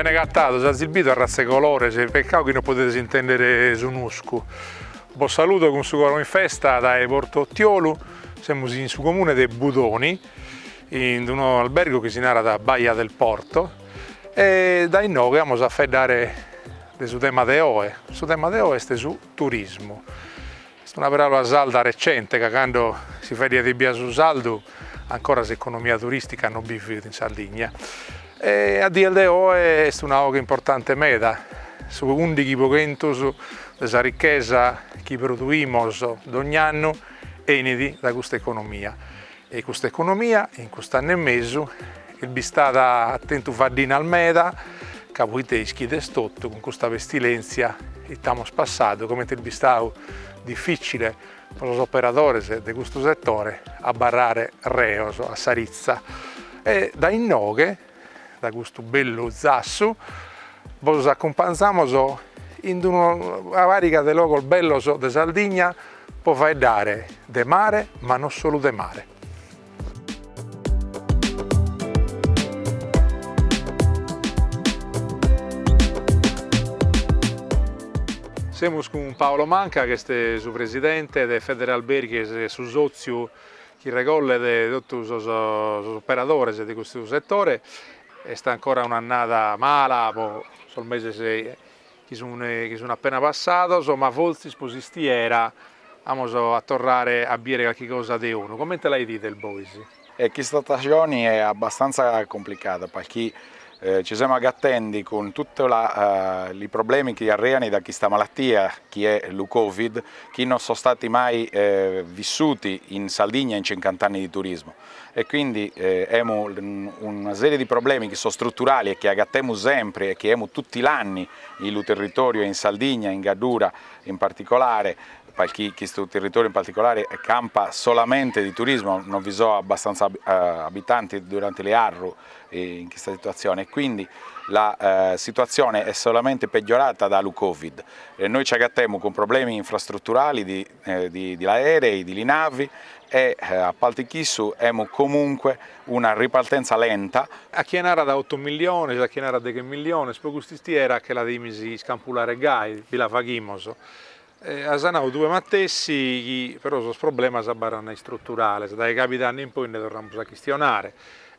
bene cattato, si è zilbito a razze colore, se peccato che non potete intendere su Nuscu. Buon saluto con su coro in festa da Porto Ottiolu, siamo in su comune dei Budoni, in un albergo che si narra da Baia del Porto, e da noi vamos a fare su tema de oe. Su tema de oe è su turismo. È una parola salda recente, che quando si fa di via su saldo, ancora l'economia turistica non vive in Sardegna. E a dire de oe è una cosa importante meta, su 11% della ricchezza che produciamo ogni anno viene da questa economia. E questa economia, in quest'anno e mezzo, il bistata attento fardina al meta, capoiteschi d'estotto con questa pestilenza che stiamo passando, come il bistato difficile per gli operatori di questo settore a barrare reos a Sarizza. E da innoghe, da questo bello zasso, vi accompagniamo in una varica di luogo bello di Sardegna, può fare dare de mare, ma non solo de mare. Siamo con Paolo Manca, che è il presidente del Federalberghi e su sozio che regola tutti gli operatori di questo settore. E sta ancora un'annata mala, sul mese che sono appena passato, ma forse posistiera vamos a tornare a bere qualche cosa di uno. Come te l'hai detto il Boise? Questa stagione è abbastanza complicata perché ci siamo aggattendo con tutti i problemi che arrivano da questa malattia che è il Covid, che non sono stati mai vissuti in Sardegna in 50 anni di turismo. E quindi abbiamo una serie di problemi che sono strutturali e che aggattiamo sempre e che abbiamo tutti gli anni nel territorio in Sardegna, in Gaddura in particolare, perché questo territorio in particolare campa solamente di turismo, non vi sono abbastanza abitanti durante le Arru in questa situazione, quindi la situazione è solamente peggiorata dal Covid. Noi ci aggattiamo con problemi infrastrutturali di aerei, di navi e a Paltichissu abbiamo comunque una ripartenza lenta. A chi era da 8 milioni, a chi era da 10 milioni, poi questi era che la dimisi scampulare gai, vi la faghimoso. A Sanau due mattessi, però sono problemi strutturali, dai capitani in poi ne dovremmo questionare.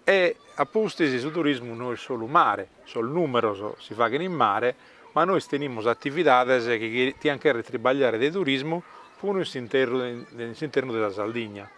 E appunto sul turismo non è solo mare, sul numero si fa che in mare, ma noi teniamo attività che ti anche ritribagliare del turismo pure all'interno della Sardegna.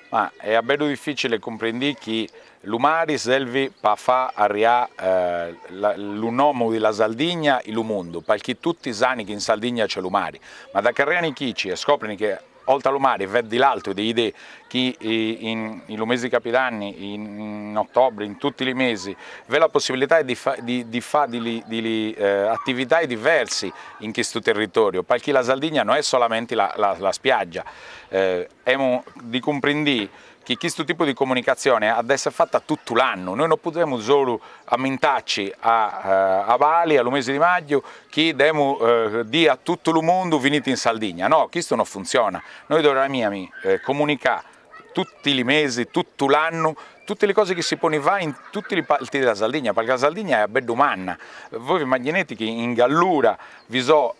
Ma è bello difficile comprendere che l'umari serve per far arrivare l'uomo della Sardegna e il mondo, perché tutti sanno che in Sardegna c'è l'umari, ma da carriani chici e scoprono che oltre all'umari vedi l'altro di idee che in mesi capitani, in ottobre, in tutti i mesi, v'è la possibilità di fare attività diverse in questo territorio, perché la Sardegna non è solamente la spiaggia, di comprendere che questo tipo di comunicazione ha da essere fatta tutto l'anno, noi non possiamo solo ammentarci a Bali, al mese di maggio, che dobbiamo dire a tutto il mondo venite in Sardegna, no, questo non funziona, noi dovremmo comunicare tutti i mesi, tutto l'anno, tutte le cose che si poneva in tutti i parti della Sardegna, perché la Sardegna è bella umana. Voi vi immaginate che in Gallura vi sono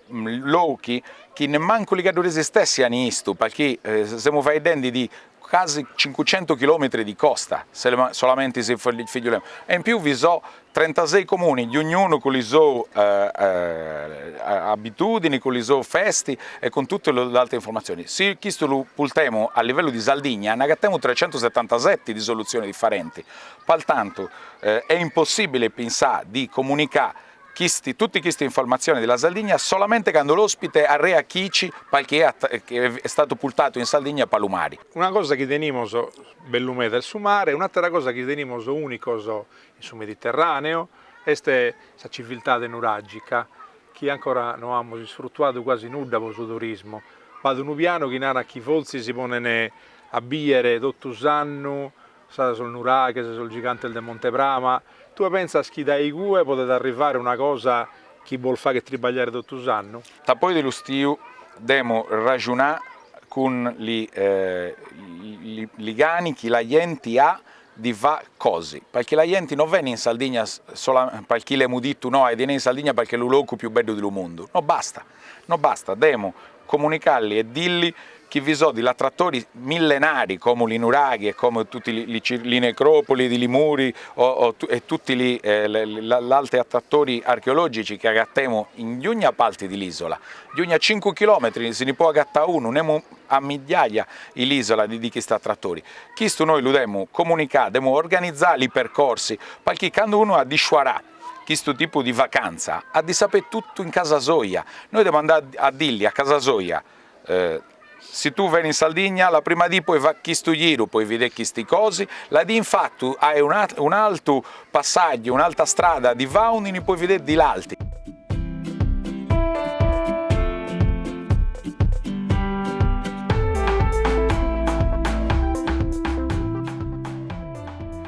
luoghi che nemmeno i gaduresi stessi hanno visto, perché stiamo vedendo di quasi 500 km di costa, solamente se figliolemo. E in più vi sono 36 comuni, di ognuno con le sue abitudini, con le sue feste e con tutte le altre informazioni. Se questo lo portiamo a livello di Sardegna, ne abbiamo 377 di soluzioni differenti. Pertanto è impossibile pensare di comunicare tutte queste informazioni della Sardegna solamente quando l'ospite arrea Chici perché è stato portato in Sardegna a Palumari. Una cosa che teniamo bellume del mare, un'altra cosa che teniamo unico sul Mediterraneo è questa civiltà nuragica che ancora non abbiamo sfruttato quasi nulla per il turismo. Vado un piano che nara chi forse si pone a biere tutto l'anno, sul Nuraghe, sul gigante del Monteprama. Tu pensi che da Igue potete arrivare una cosa che vuol fare che tribagliare tutto l'anno? Da poi dello stio dobbiamo ragionare con i gani che la gente ha di va così, perché la gente non viene in Sardegna solo perché le mudito no, e viene in Sardegna perché è il luogo più bello del mondo, non basta, dobbiamo comunicarli e dirgli che vi sono degli attrattori millenari come li nuraghi e come tutti le necropoli di Limuri e tutti gli altri attrattori archeologici che aggattiamo in ogni parte dell'isola. Di ogni 5 km se ne può agattare uno, non a migliaia l'isola di questi attrattori. Questo noi lo dobbiamo comunicare, dobbiamo organizzare i percorsi, perché quando uno ha di sciarà questo tipo di vacanza, ha di sapere tutto in casa soia. Noi dobbiamo andare a dirgli a casa soia, se tu vieni in Sardegna, la prima di poi va questo giro, poi vedere queste cose, la di infatti hai un altro passaggio, un'altra strada di Vaunini, poi vedere di l'alti.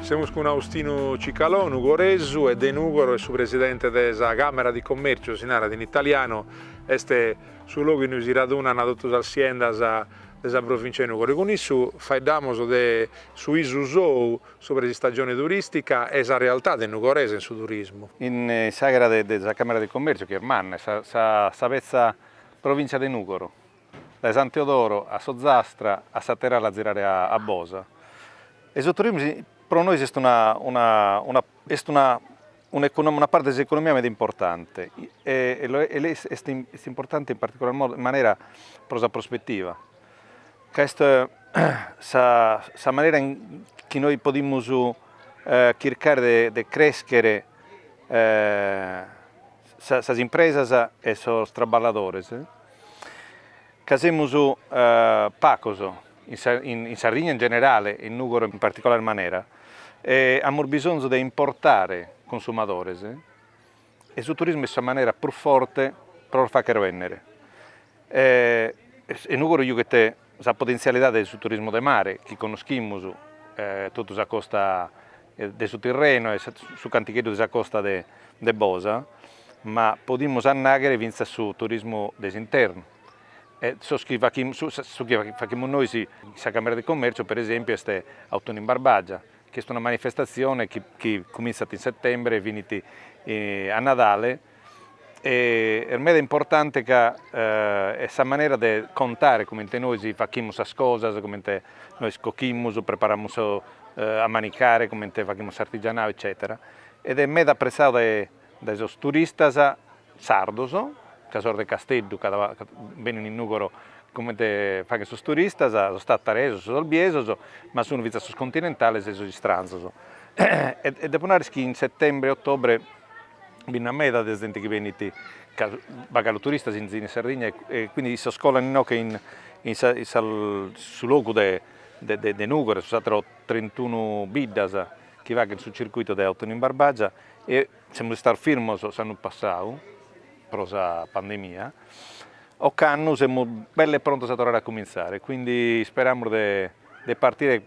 Siamo con Austino Cicalò, Nugoresu e De Nugoro, è su presidente della Camera di Commercio, sinara in italiano, este su luogo in cui si radunano tutte le aziende della provincia di Nugoro. Con isso facciamo su Isusou, sobre la stagione turistica e la realtà del Nugorese sul turismo. In sagra della Camera di Commercio, che è Manne, sa pezza provincia di Nugoro, da San Teodoro a Sozzastra a Saterra alla Zirare a Bosa. E il turismo per noi è una parte dell'economia molto importante e è importante in particolar modo in maniera per la prospettiva. Questa è la maniera in cui noi possiamo cercare di crescere le imprese e i lavoratori. Facciamo pacoso in Sardegna in generale, in Nugoro in particolar maniera, abbiamo bisogno di importare consumatori e il turismo è una maniera più forte per far crescere. In Nugoro io che la potenzialità del turismo di mare, che conosciamo tutta la costa del Tirreno e su canticchiedo della costa di Bosa, ma possiamo andare vince sul turismo dell'interno. Su che facciamo noi, la Camera di Commercio, per esempio, è Autunno in Barbagia, che è una manifestazione che comincia in settembre e finisce a Natale. E per me è importante che questa maniera di contare come noi facciamo le cose, come noi scocchiamo, prepariamo a manicare, come facciamo artigianato, eccetera. Ed è molto apprezzato dai turisti sardos, che sono di Castello, che vengono in Nugoro come fanno i turisti, sono stataresi, sono albiesi, ma sono vizzi continentali e sono stranzi. E dopo che in settembre-ottobre viene a meta di gente che viene a turisti in Sardegna e quindi si scolano sul luogo di Nugoro, sono stati 31 biddas che vanno sul circuito di Autunno in Barbagia e siamo stati fermi l'anno passato, per la pandemia. O canno siamo belli e pronti a tornare a cominciare, quindi speriamo di partire.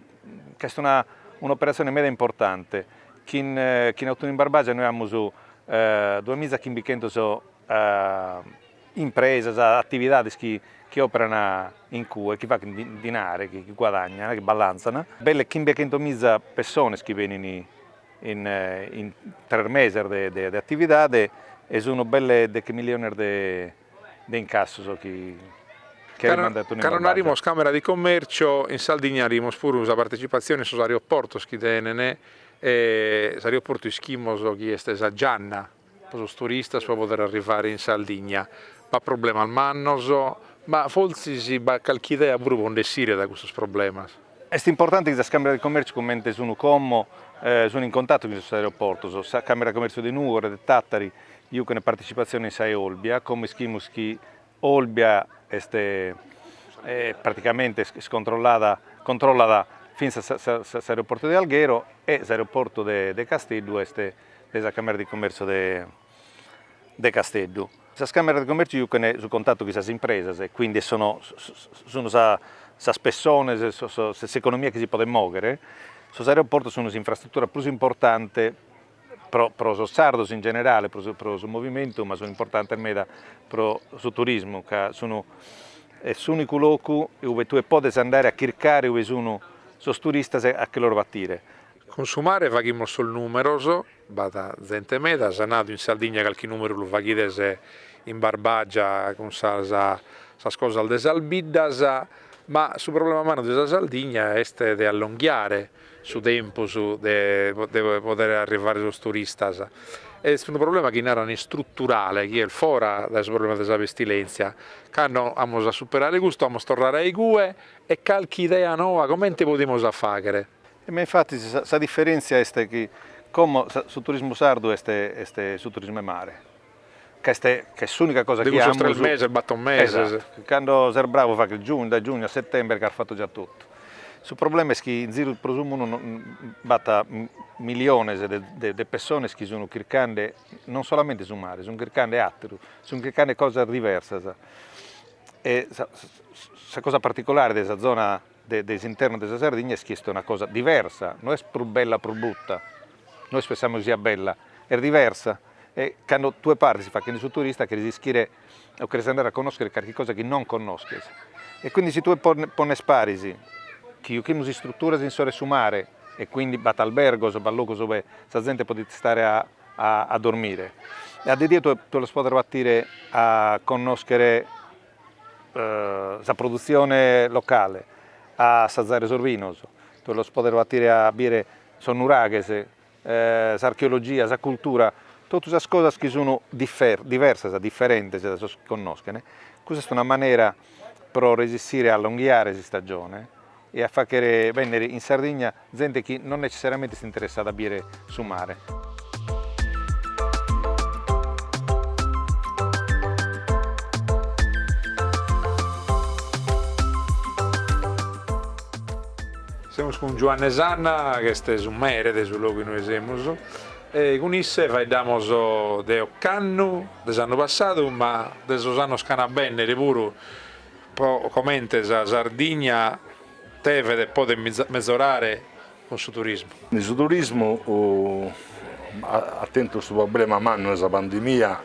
Questa è un'operazione molto importante. Che in Autunno in Barbagia noi abbiamo 2.500 imprese, attività che operano in cui, che fanno dinare, che guadagnano, che balanzano. Belle 500.000 persone che vengono in 3 mesi di attività e sono belle 10 milioni di incasso che rimandato in Barbagia. Carlo Camera di Commercio in Sardegna abbiamo pure una partecipazione sull'aeroporto che tiene e l'aeroporto ischimoso che è stesa Gianna per i turisti per poter arrivare in Sardegna. Ma problema al mannoso, ma forse si va qualche idea pure con desire da questo problema. È importante che la Camera di Commercio commenti sono in contatto con questo aeroporto, la Camera di Commercio di Nugoro, di Tattari, io con la partecipazione in Olbia, come schimo che Olbia è praticamente controllata fino all'aeroporto di Alghero e l'aeroporto di Castello è la Camera di Commercio di Castello. La Camera di Commercio io con su contatto con le imprese e quindi sono le persone, l'economia che si può muovere. L'aeroporto sono l'infrastruttura più importante per i sardos in generale, per il movimento, ma sono importanti per il turismo, che sono l'unico luogo dove tu puoi andare a cercare dove sono i turisti a che loro attire. Consumare faghiamo sul numeroso, bada gente meda, sanado in Sardegna qualche numero lo faghidese in Barbagia con sas cose al desalbiddas, ma su problema mano della Sardegna è di allungare su tempo de poter arrivare ai turistas. È un problema che non è strutturale, che è fuori dal problema della pestilenza. Quando abbiamo a superare questo, abbiamo a tornare ai GUE e qualche idea nuova, come possiamo fare? Ma infatti la differenza è che come sul turismo sardo è sul turismo mare. Che è l'unica cosa che abbiamo. Tre mesi, un mese. Esatto. Quando sei bravo fa che da giugno a settembre che ha fatto già tutto. Il problema è che in giro il prosumo non batta milioni di persone che sono cercando non solamente su mare, sono cercando altro, sono cercando cose diverse. E la cosa particolare della zona dell'interno della Sardegna è che è una cosa diversa, non è più bella, più brutta, noi pensiamo sia bella, è diversa. E quando tu parli si fa che nessun turista che rischiare o che andare a conoscere qualcosa che non conosci. E quindi se tu poni sparisi, che io chiamo strutture in sole su mare e quindi bat albergos o luoghi dove la gente può stare a dormire. E ad esempio tu lo puoi partire a conoscere la produzione locale, a assaggiare sorvinos, tu lo puoi partire a bere sonnuraghes, l'archeologia, la cultura, tutte queste cose che sono diverse, differenti da conoscere. Questa è una maniera per resistere a allungare questa stagione e a far venire in Sardegna gente che non necessariamente si interessa a bere su mare. Siamo con Giovanni Sanna, che è un mere sul luogo in cui siamo, e con esse facciamo de Occanno dell'anno passato, ma dell'anno scanabenne pure, come la Sardegna deve poter migliorare con il suo turismo. Il suo turismo, attento al suo problema, ma non è la pandemia,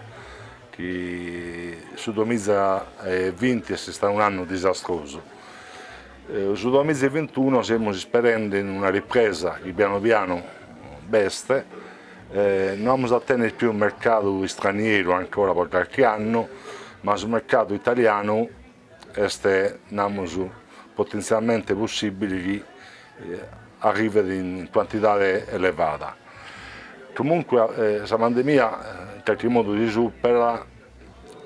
che su 2020 è stato un anno disastroso. Sul 2021 stiamo sperando in una ripresa che piano piano beste, non abbiamo ottenere più un mercato straniero ancora per qualche anno, ma sul mercato italiano abbiamo potenzialmente possibile che arrivi in quantità elevata. Comunque la pandemia in qualche modo si supera,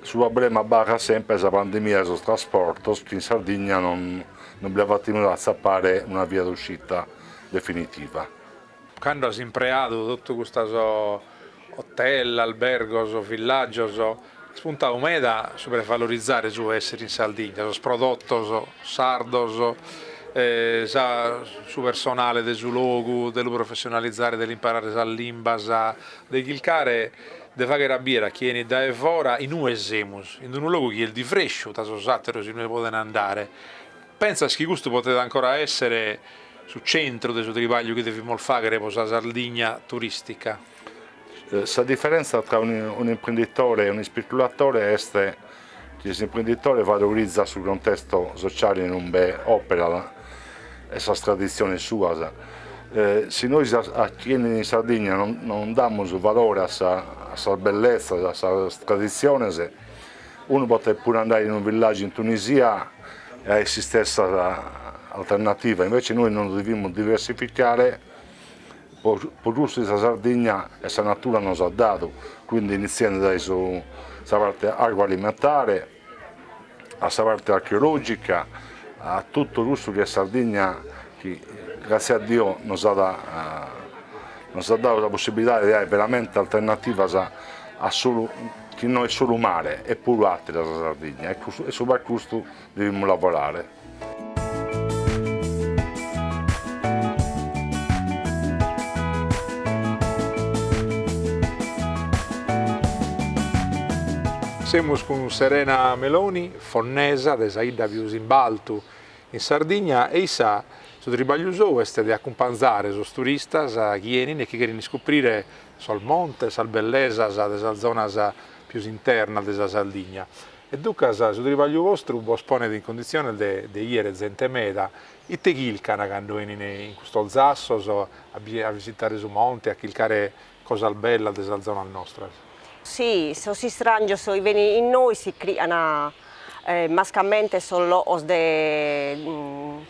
il problema barra sempre la pandemia del trasporto, che in Sardegna non abbiamo fatto a sapere una via d'uscita definitiva. Quando si è impreato tutto questo hotel, albergos, villaggios, spunta umeda per valorizzare su essere in Sardegna, su prodotti sardos, su personale del suo luogo, dello professionalizzare, dell'imparare la lingua, di chilcare, di fare rabbiera chi è da fuori in un esemus, in un luogo che è il di fresco, da sosatero si non possono andare. Pensa che questo poteva ancora essere sul centro del suo tribaglio che dobbiamo fare per la Sardegna turistica? La differenza tra un imprenditore e un speculatore è che l'imprenditore valorizza sul contesto sociale in un bel opera e la tradizione sua. Se noi qui in Sardegna non diamo valore alla bellezza, alla tradizione, uno potrebbe pure andare in un villaggio in Tunisia e ha la stessa alternativa, invece noi non dobbiamo diversificare, per giusto la Sardegna e la natura non ci ha dato, quindi iniziando dalla parte agroalimentare, alla parte archeologica, a tutto il giusto che la Sardegna, che grazie a Dio non ci ha dato la possibilità di avere veramente alternativa a solo, che non è solo mare, è pure altro la Sardegna, e su questo dobbiamo lavorare. Siamo con Serena Meloni, fonnesa, della Ida più in Baltu in Sardegna, e sa su tribagliuso è di accompagnare i turisti che vieni e che vogliono scoprire sul monte, la bellezza della zona più interna della Sardegna. E Ducas, su rivaglio vostro, vos ponete in condizione di ieri zentemeda, e te chilcana quando in questo zasso, a visitare su monte, a chilcare cosa bella della zona nostra. Sì, si strangio, in noi si creano mascamente solo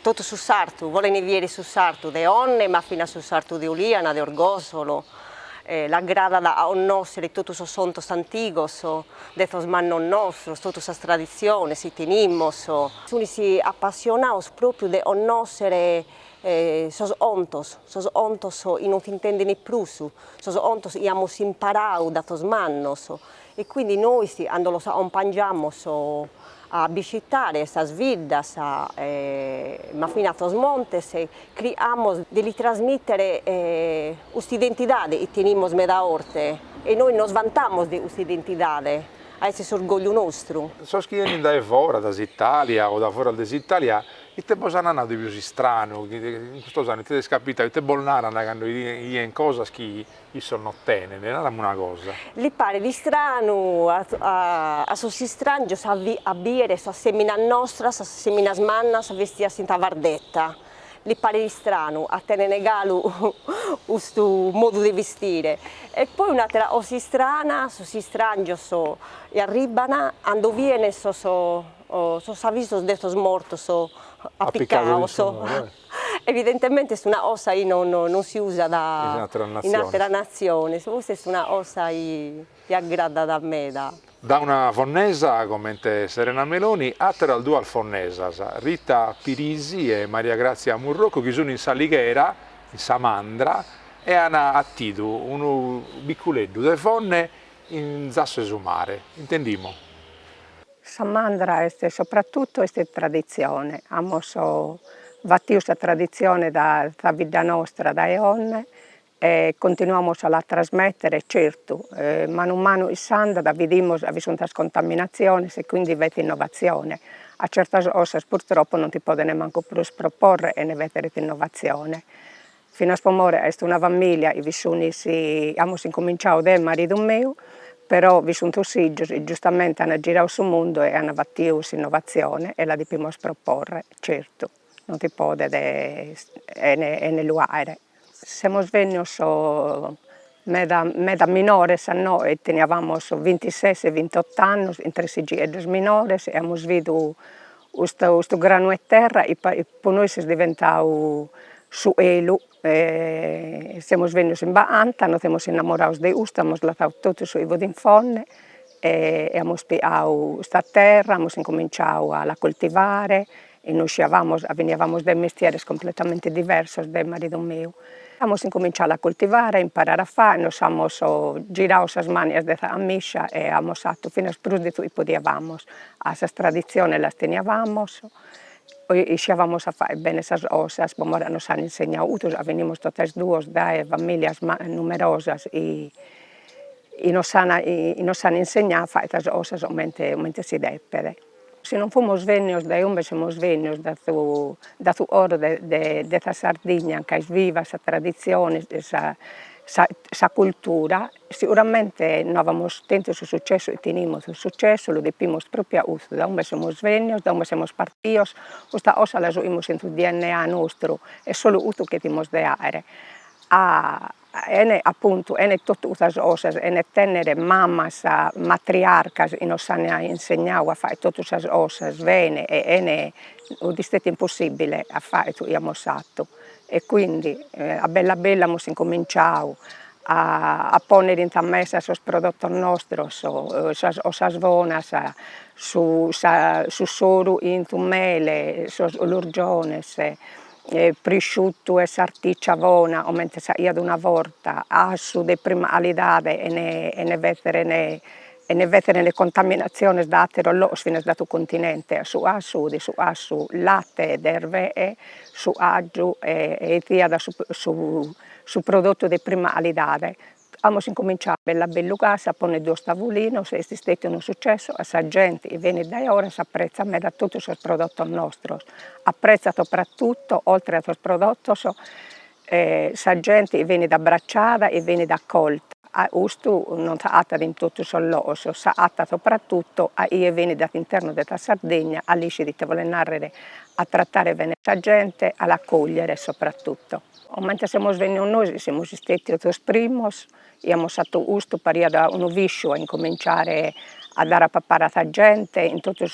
tutto su sartu, vogliono vieri su sartu, de onne, ma fino a su sartu di Uliana, de Orgosolo. La grada da nostri, tutti i sontos antigos, de los mannos nostros, tutte le tradizioni, si tenimos. Si appassionaos proprio de onnosere sos ontos e non ti intendono più, sos ontos abbiamo imparato da tos mannos e quindi noi quando los accompagniamo a visitare queste vidas, ma fino a tos montes, creiamo di trasmettere questa identità e teniamo da orte e noi nos vantamos di questa identità, questo è orgoglio nostro. So che vieni da fuori, dall'Italia o da fuori dall'Italia, e te posano andare più strano, in questo anno ti è capitato, te bolnara quando in cosa che sono ottene, non è una cosa. Gli pare di strano a suoi strangio a bere, a semina nostra, a semina smanna, a vestire in tavardetta. Gli pare di strano a tenere negalo questo modo di vestire. E poi un'altra cosa strana, si strangio e arrivano, quando viene avviso di questi morti appiccati. Evidentemente è una cosa che non si usa in altre nazioni, questa è una cosa che aggrada da me. Da una fonnesa come Serena Meloni, altre due fonnesas, Rita Pirisi e Maria Grazia Murrocco, che sono in Salighera, in Samandra, e hanno attido un piccoletto di fonne in Zasso Esumare, intendimo? Samandra è soprattutto questa tradizione, abbiamo fatto questa tradizione da vita nostra, da eone, e continuiamo a trasmettere, certo, mano a mano essendo vediamo le contaminazioni e quindi avete innovazione. A certe cose purtroppo non ti può neanche più proporre e ne avete innovazione. Fino a spomore è una famiglia e abbiamo incominciato da marito mio, però vi sono tutti giustamente hanno girato sul mondo e hanno fatto questa innovazione e la dobbiamo proporre, certo, non ti può nell'uaire. Siamo venuti meda minore, noi tenevamo 26 e 28 anni, in 3 sigilli minori, e abbiamo visto questo grano di terra e per noi è diventato su elu. Siamo venuti in Baanta, noi siamo innamorati di questo, abbiamo lasciato tutto su Ivo d'Infonne e abbiamo spiato questa terra, abbiamo incominciato a coltivare e noi venivamo da mestieri completamente diversi dal marito mio. Abbiamo incominciato a coltivare, a imparare a fare, noi abbiamo girato le mani a miscia e abbiamo fatto fino a più di tutto potevamo. Questa tradizione la tenevamo e riuscivamo a fare bene queste cose, come nos hanno insegnato, venimos tutte e due da famiglie numerose e nos hanno insegnato a fare queste cose come si deve. Se non fomos venuti da onde siamo venuti da oro della Sardegna, che è viva questa tradizione, questa cultura, sicuramente noi abbiamo tenuto il successo e teniamo il successo, lo dobbiamo proprio a uso, da onde siamo venuti, da onde siamo partiti, questa cosa la abbiamo in il DNA nostro, è solo uso che dobbiamo dare. Appunto, tutte queste cose, tenere mammas, matriarcas, e nos hanno insegnato a fare tutte queste cose bene, e è stato impossibile a fare, abbiamo fatto. E quindi a bella abbiamo incominciato a ponere in messa i prodotti nostri, le svonas, su soro in mele, l'urgione, prosciutto e sarticciavona, mentre io una volta, assu di prima qualità e ne vetere le contaminazioni da lo fino da tutto il continente, su assu latte d'erve, su aggio e su prodotto di prima qualità. Abbiamo incominciato bella casa, a porre 2 tavolini, è stato un successo, la gente viene da ora, si apprezza da tutti i prodotti nostri, apprezza soprattutto, oltre ai prodotti, la gente viene da abbracciata e viene da accolta. questo non si tratta di tutto solo, si tratta soprattutto a chi viene dall'interno della Sardegna, all'isci di voler a trattare bene la gente, all'accogliere soprattutto. Mentre siamo venuti noi, siamo stati i primi, abbiamo fatto questo per un viscio a incominciare a dare a papare alla gente, in tutti i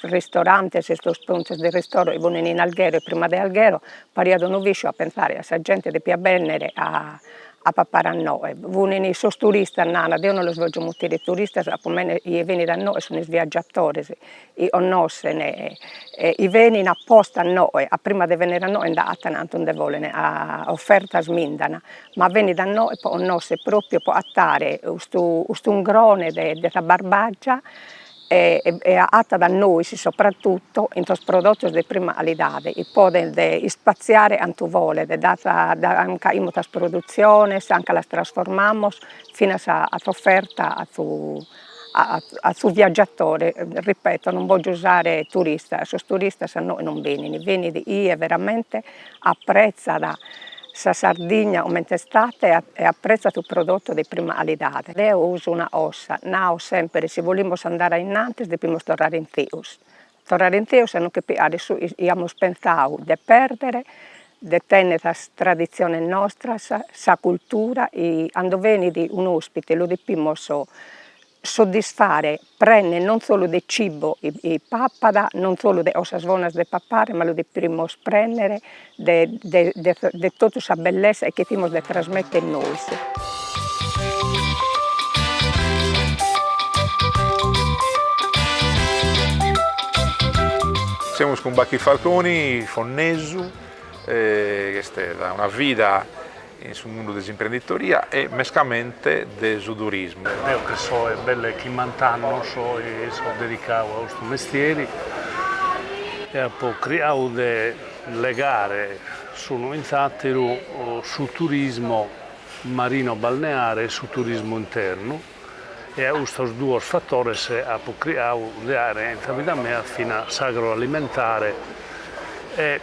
ristoranti, i punti di ristoro, i buoni in Alghero e prima di Alghero, per un viscio a pensare a questa gente di più bene a papare a noi. Vengono i turisti, io non lo svolgo molto i turisti, come vengono da noi sono i viaggiatori, i onnosene, i vengono apposta a noi, prima di venire a noi andano non vogliono, a offerta smindana, ma vengono da noi onnosse proprio per attare questo ungrone della barbaggia e atta da noi soprattutto in questi prodotti di prima qualità, e poi spaziare anche vuole, anche in molte produzioni, anche le trasformiamo fino all'offerta a su viaggiatore. Ripeto, non voglio usare turista, i turisti a noi non vengono, io veramente apprezzo la Sardegna come estate e apprezzo il prodotto di prima qualità. Io uso una ossa, now sempre, se vogliamo andare innanzi dobbiamo tornare in Teus. Tornare in Teus è non che adesso abbiamo pensato di perdere, di tenere la tradizione nostra, la cultura, e quando viene un ospite lo dobbiamo soddisfare, prende non solo del cibo e pappada, non solo di svonas di papare, ma lo dobbiamo prendere di tutta la bellezza che dobbiamo trasmettere noi. Siamo con Bacchi Falconi, Fonnesu, che è una vita sul mondo dell'imprenditoria e mescamente del turismo. Io che so è bello che mantano sono dedicato a questo mestiere e poi creato di legare sono infatti sul turismo marino balneare e sul turismo interno e a questi due fattori si ha creato di aree in me fino all'agroalimentare e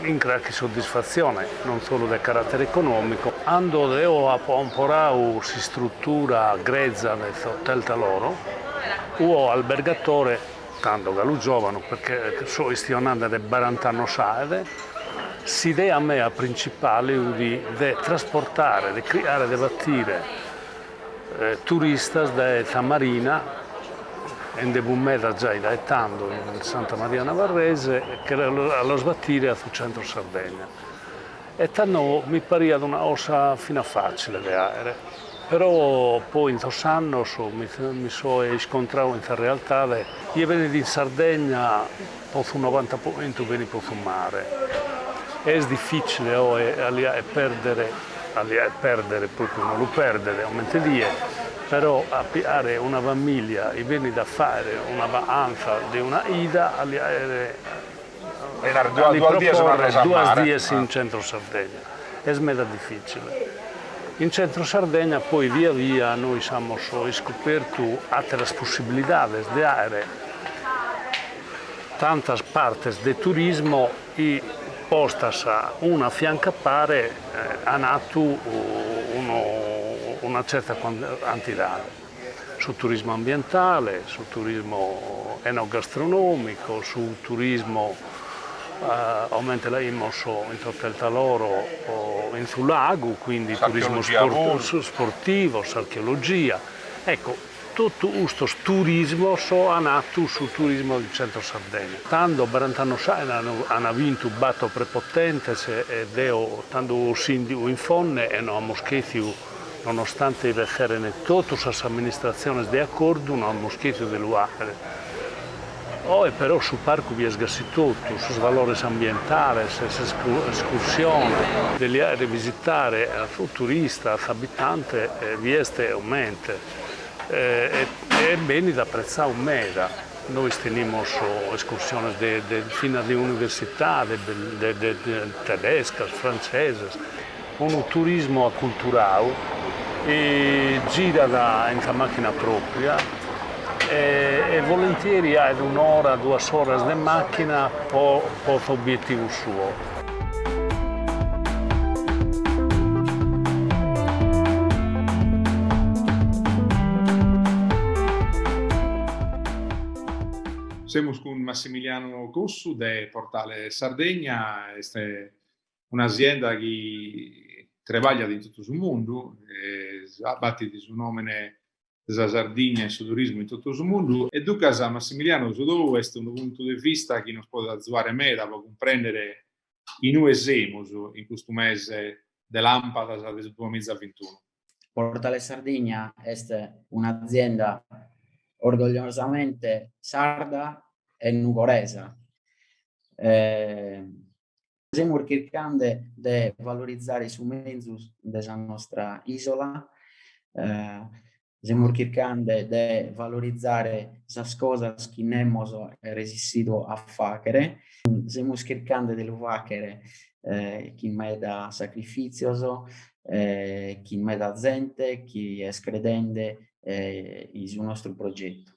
in qualche soddisfazione, non solo del carattere economico. Quando ho comporato si struttura grezza del hotel Taloro, ho albergatore, tanto che lo giovane, perché sto istionando da 40 anni, si idea a me principale di trasportare, di creare, di battire turisti da Marina, in Debumeda già da tanto in Santa Maria Navarrese, che allo sbattire a centro Sardegna. E tanto mi pariva una cosa fino a facile di aereo. Però poi in questo anno mi sono scontrato in realtà che io vengo in Sardegna posso un 90% venire per fumare. È difficile perdere proprio non lo perdere, aumenta die. Però avere una famiglia e venire da fare una vacanza di una ida due dies in centro Sardegna è smeda difficile. In centro Sardegna poi via via noi abbiamo scoperto altre possibilità di avere tante parti del turismo e postas una fianca pare ha nato una certa quantità sul turismo ambientale, sul turismo enogastronomico, sul turismo aumenta la IMOSO in Hotel Taloro in sul lago, quindi turismo sportivo, archeologia. Ecco, tutto questo turismo è nato sul turismo del centro Sardegna. Tanto Barantano hanno vinto un batto prepotente e tanto sindaco in fonne e non abbiamo scherzato nonostante erano tutte le amministrazioni di accordo, non abbiamo scherzato di luare. Però sul parco vi è tutto, sui valori ambientali, sulle escursioni, di visitare il turista, l'abitante, vi è aumenta. È bene da apprezzare un mega. Noi teniamo escursioni fino alle università, tedesche, francesi, un turismo acculturato e gira in macchina propria e volentieri hai un'ora, 2 ore di macchina per l'obiettivo suo. Siamo con Massimiliano Cossu de Portale Sardegna, è un'azienda che lavora in tutto il mondo, batti il suo nome della Sardegna e il suo turismo in tutto il mondo. E tu, casa Massimiliano, su dove è un punto di vista che non può aiutare me da comprendere i noi siamo in questo mese dell'Ampada del 2021. Portale Sardegna è un'azienda orgogliosamente sarda e nugoresa. Stiamo cercando di valorizzare i mezzi della nostra isola, stiamo cercando di valorizzare le cose che non abbiamo resistito a fare, stiamo cercando di fare chi mi dà sacrificio, chi mi dà gente, chi è credente sul nostro progetto.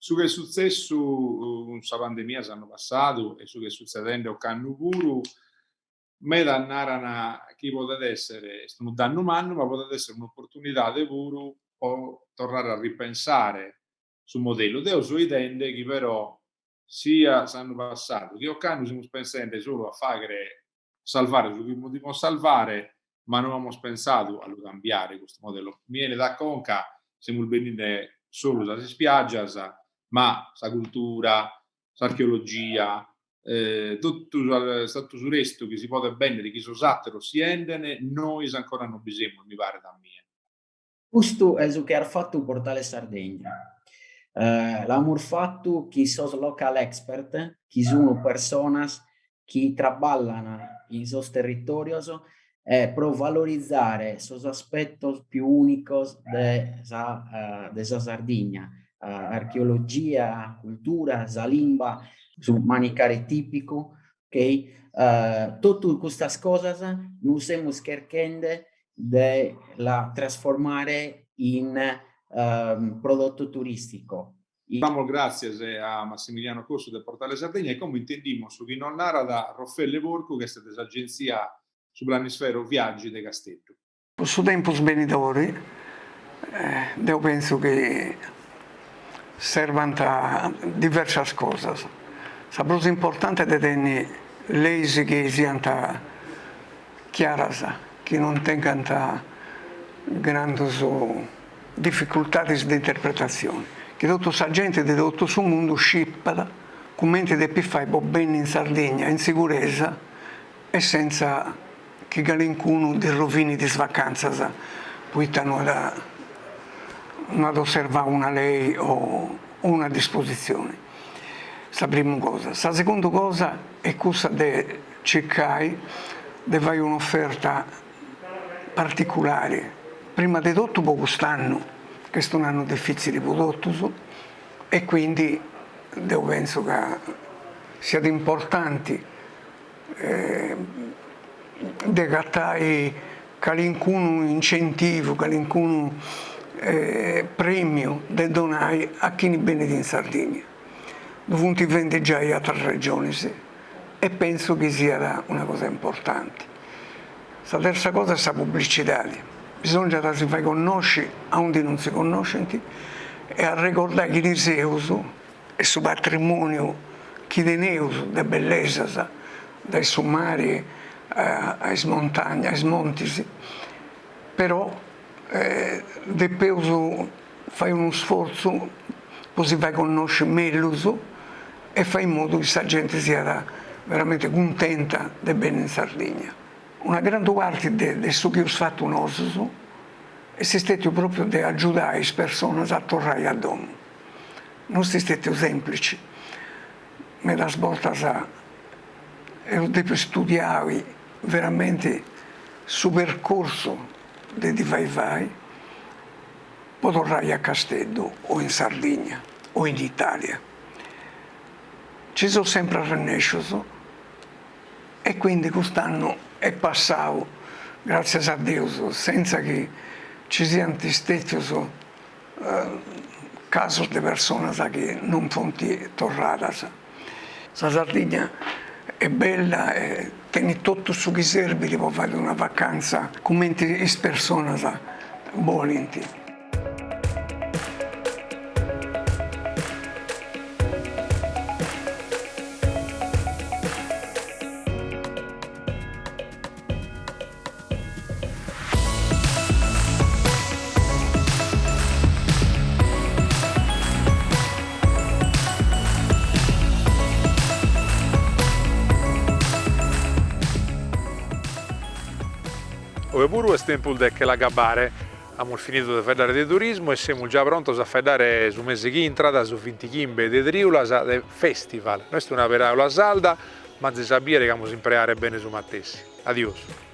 Su che è successo questa pandemia l'anno passato e su che è succedendo con Nuguru, me dann'arana chi potete essere, sto danno manno, ma potete essere un'opportunità di puro o tornare a ripensare sul modello. Deo su idee che però sia l'anno passato che Occano siamo pensando solo a fare salvare su cui dobbiamo salvare, ma non abbiamo pensato a cambiare questo modello. Viene da Conca, siamo venire solo dalle spiagge, ma la cultura, l'archeologia, tutto il resto che si può vendere, chi sono sattero si endene, noi ancora non bisogna, mi pare da me. Questo è ciò che ha fatto il Portale Sardegna. L'abbiamo fatto che sono local expert, che sono persone che lavorano in sos territorios per valorizzare sos aspetti più unici della Sardegna. Archeologia, cultura, la lingua, sul manicare tipico, ok? Tutte queste cose noi stiamo cercando di trasformare in prodotto turistico. Damos grazie a Massimiliano Cossu del Portale Sardegna e come intendimmo su chi non narra da Raffaele Borco, che è stata l'agenzia su Planisfero Viaggi de Castello. Su tempo svenidori, io penso che servono diverse cose. La cosa importante è tenere leggi che siano chiare, che non tengano grandi difficoltà di interpretazione. Che tutta la gente di tutto il mondo scippa commenti di più fai bene in Sardegna, in sicurezza e senza che qualcuno di rovini di vacanza poi non ad osservare una lei o una disposizione. La prima cosa. La seconda cosa è quella di cercare di fare un'offerta particolare. Prima di tutto per quest'anno, che è un anno difficile per tutti, e quindi io penso che sia importante di gattare qualcuno incentivo, qualcuno premio da donare a chi ne viene in Sardegna. Dovunque vende già in altre regioni, e penso che sia una cosa importante. La terza cosa è la pubblicità. Bisogna che si fa conoscere a onde non si conosce e a ricordare chi ne Zeus e il suo patrimonio, chi ne Neus, da bellezza, dai suoi mari alle montagne, ai monti. Però dopo fai uno sforzo, così vai a conoscere meglio e fai in modo che la gente sia veramente contenta di bene in Sardegna. Una grande parte di ciò che ho fatto noi è stato proprio di aiutare le persone a tornare a domo. Non è stato semplice, ma la svolta ho devo studiare veramente sul percorso di vai per tornare a Castello o in Sardegna o in Italia. Ci sono sempre rinasciuto e quindi quest'anno è passato, grazie a Dio, senza che ci siano stati casi di persone che non sono tornate. La Sardegna è bella e tiene tutto su che serve per fare una vacanza come le persone vogliono. ove pure è tempo che la gabare. Abbiamo finito di fare di turismo e siamo già pronti a fare su mese che entrata su 25 di Triulas del festival. Noi stiamo una per la salda, ma si sapere che stiamo imparare bene su Mattessi. Adios.